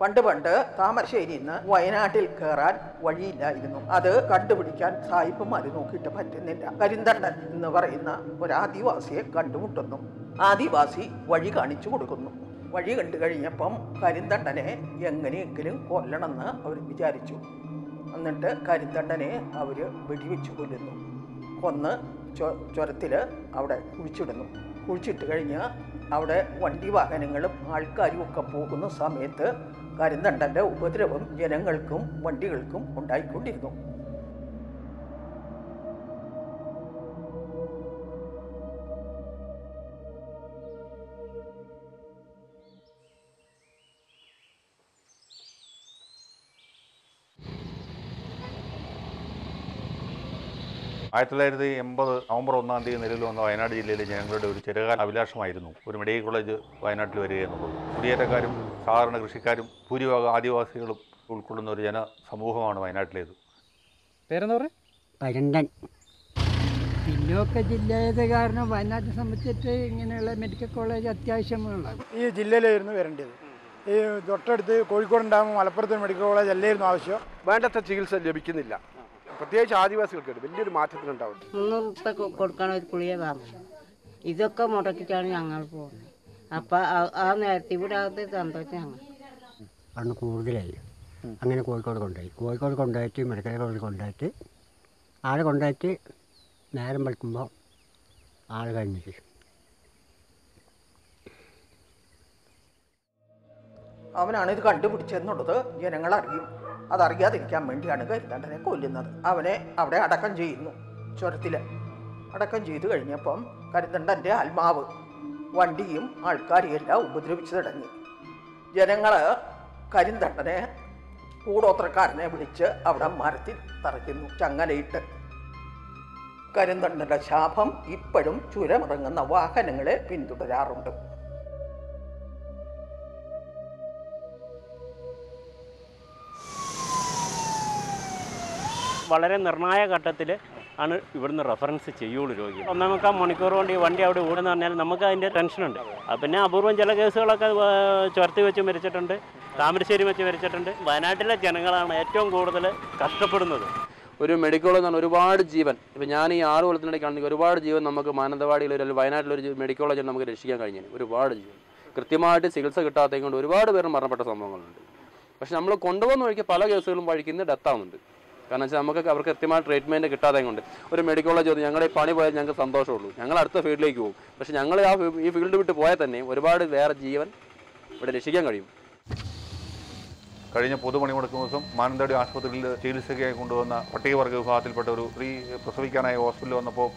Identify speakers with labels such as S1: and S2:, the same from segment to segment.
S1: പണ്ട് താമരശ്ശേരിയിൽ നിന്ന് വയനാട്ടിൽ കയറാൻ വഴിയില്ലായിരുന്നു. അത് കണ്ടുപിടിക്കാൻ സായിപ്പന്മാർ നോക്കിയിട്ട് പറ്റുന്നില്ല. കരിന്തണ്ടൻ എന്ന് പറയുന്ന ഒരു ആദിവാസിയെ കണ്ടുമുട്ടുന്നു. ആദിവാസി വഴി കാണിച്ചു കൊടുക്കുന്നു. വഴി കണ്ടു കഴിഞ്ഞപ്പം കരിന്തണ്ടനെ എങ്ങനെയെങ്കിലും കൊല്ലണമെന്ന് അവർ വിചാരിച്ചു. എന്നിട്ട് കരിന്തണ്ടനെ അവർ വെടിവെച്ച് കൊല്ലുന്നു. കൊന്ന് ചുരത്തിൽ അവിടെ കുഴിച്ചിട്ട് കഴിഞ്ഞ് അവിടെ വണ്ടി വാഹനങ്ങളും ആൾക്കാരും ഒക്കെ പോകുന്ന സമയത്ത് കരിന്തണ്ടൻ്റെ ഉപദ്രവം ജനങ്ങൾക്കും വണ്ടികൾക്കും ഉണ്ടായിക്കൊണ്ടിരുന്നു.
S2: ആയിരത്തി 1980 നവംബർ 1-ാം തീയതി നിലവിൽ വന്ന വയനാട് ജില്ലയിലെ ജനങ്ങളുടെ ഒരു ചെറുകാല അഭിലാഷമായിരുന്നു ഒരു മെഡിക്കൽ കോളേജ് വയനാട്ടിൽ വരിക എന്നുള്ളത്. കുടിയേറ്റക്കാരും സാധാരണ കൃഷിക്കാരും ഭൂരിഭാഗം ആദിവാസികളും ഉൾക്കൊള്ളുന്ന ഒരു ജനസമൂഹമാണ് വയനാട്ടിലേത്.
S3: പേരെന്താ പറയുക?
S4: പരണ്ടൻ. പിന്നോക്ക ജില്ലയത് കാരണം വയനാട്ടിനെ സംബന്ധിച്ചിട്ട് ഇങ്ങനെയുള്ള മെഡിക്കൽ കോളേജ് അത്യാവശ്യമുള്ളത്
S5: ഈ ജില്ലയിലായിരുന്നു വരേണ്ടത്. ഈ തൊട്ടടുത്ത് കോഴിക്കോടുണ്ടാകുമ്പോൾ മലപ്പുറത്ത് മെഡിക്കൽ കോളേജ് അല്ലായിരുന്നു ആവശ്യം.
S6: വേണ്ടത്ര ചികിത്സ ലഭിക്കുന്നില്ല. പ്രത്യേകിച്ച് ആദിവാസികൾക്ക് വലിയൊരു മാറ്റത്തിനുണ്ടാവും.
S7: 300 രൂപ കൊടുക്കാൻ ഒരു കുളിയെ വാങ്ങും. ഇതൊക്കെ മുടക്കിയിട്ടാണ് ഞങ്ങൾ പോകുന്നത്. അപ്പം ആ നേരത്തെ ഇവിടെ ആകത്ത് സന്തോഷം ഞങ്ങൾ
S4: അന്ന് കൂടുതലായി. അങ്ങനെ കോഴിക്കോട് കൊണ്ടുപോയിട്ട് മെഡിക്കൽ കോളേജിൽ കൊണ്ടുപോയിട്ട് ആളെ കൊണ്ടുപോയിട്ട് നേരം വെളുക്കുമ്പോൾ ആൾ കഴിഞ്ഞിട്ട്
S1: അവനാണ് ഇത് കണ്ടുപിടിച്ചെന്നുള്ളത് ജനങ്ങളറിയും. അതറിയാതിരിക്കാൻ വേണ്ടിയാണ് കരിന്തണ്ടനെ കൊല്ലുന്നത്. അവനെ അവിടെ അടക്കം ചെയ്യുന്നു. ചുരത്തിൽ അടക്കം ചെയ്തു കഴിഞ്ഞപ്പം കരിന്തണ്ടൻ്റെ ആത്മാവ് വണ്ടിയും ആൾക്കാരെയും എല്ലാം ഉപദ്രവിച്ചു തുടങ്ങി. ജനങ്ങൾ കരിന്തണ്ടനെ കൂടോത്രക്കാരനെ വിളിച്ച് അവിടെ മരത്തിൽ തറയ്ക്കുന്നു, ചങ്ങലയിട്ട്. കരിന്തണ്ടൻ്റെ ശാപം ഇപ്പോഴും ചുരമിറങ്ങുന്ന വാഹനങ്ങളെ പിന്തുടരാറുണ്ട്.
S8: വളരെ നിർണായക ഘട്ടത്തിൽ ആണ് ഇവിടുന്ന് റെഫറൻസ് ചെയ്യുള്ളൂ രോഗി. 1.25 മണിക്കൂർ കൊണ്ട് ഈ വണ്ടി അവിടെ ഓടുന്ന പറഞ്ഞാൽ നമുക്ക് അതിൻ്റെ ടെൻഷനുണ്ട്. പിന്നെ അപൂർവം ചില കേസുകളൊക്കെ ചുരത്തി വെച്ച് മരിച്ചിട്ടുണ്ട്, താമരശ്ശേരി വെച്ച് മരിച്ചിട്ടുണ്ട്. വയനാട്ടിലെ ജനങ്ങളാണ് ഏറ്റവും കൂടുതൽ കഷ്ടപ്പെടുന്നത്.
S6: ഒരു മെഡിക്കൽ കോളേജ് എന്ന് പറഞ്ഞാൽ ഒരുപാട് ജീവൻ. ഇപ്പം ഞാൻ ഈ 6 കൊല്ലത്തിനിടയ്ക്കാണെങ്കിൽ ഒരുപാട് ജീവൻ നമുക്ക് മാനന്തവാടിയിലൊരു വയനാട്ടിലൊരു മെഡിക്കൽ കോളേജ് നമുക്ക് രക്ഷിക്കാൻ കഴിഞ്ഞു. ഒരുപാട് ജീവൻ കൃത്യമായിട്ട് ചികിത്സ കിട്ടാത്തത് കൊണ്ട് ഒരുപാട് പേർ മരണപ്പെട്ട സംഭവങ്ങളുണ്ട്. പക്ഷെ നമ്മൾ കൊണ്ടുപോകുന്ന വഴിക്ക് പല കേസുകളും വഴിക്കുന്ന ഡെത്താവുന്നുണ്ട്. കാരണം വെച്ചാൽ നമുക്ക് അവർക്ക് കൃത്യമായ ട്രീറ്റ്മെൻറ്റ് കിട്ടാതെ കൊണ്ട് ഒരു മെഡിക്കൽ കോളേജ് വന്ന് ഞങ്ങളുടെ ഈ പണി പോയാൽ ഞങ്ങൾക്ക് സന്തോഷമുള്ളൂ, ഞങ്ങൾ അടുത്ത ഫീൽഡിലേക്ക് പോകും. പക്ഷെ ഞങ്ങൾ ഈ ഫീൽഡ് വിട്ട് പോയാൽ തന്നെ ഒരുപാട് വേറെ ജീവൻ ഇവിടെ രക്ഷിക്കാൻ കഴിയും.
S2: കഴിഞ്ഞ പൊതുപണിമുടക്ക് ദിവസം മാനന്തവാടി ആശുപത്രിയിൽ ചികിത്സയ്ക്കായി കൊണ്ടുവന്ന പട്ടികവർഗ വിഭാഗത്തിൽപ്പെട്ട ഒരു സ്ത്രീ പ്രസവിക്കാനായി ഹോസ്പിറ്റലിൽ വന്നപ്പോൾ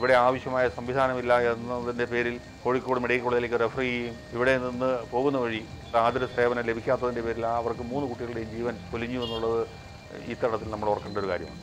S2: ഇവിടെ ആവശ്യമായ സംവിധാനമില്ല എന്നതിൻ്റെ പേരിൽ കോഴിക്കോട് മെഡിക്കൽ കോളേജിലേക്ക് റെഫർ ചെയ്യുകയും ഇവിടെ നിന്ന് പോകുന്ന വഴി യാതൊരു സേവനം ലഭിക്കാത്തതിൻ്റെ പേരിൽ അവർക്ക് 3 കുട്ടികളുടെയും ജീവൻ പൊലിഞ്ഞു എന്നുള്ളത് ഈ തടത്തിൽ നമ്മൾ ഓർക്കേണ്ട ഒരു കാര്യമാണ്.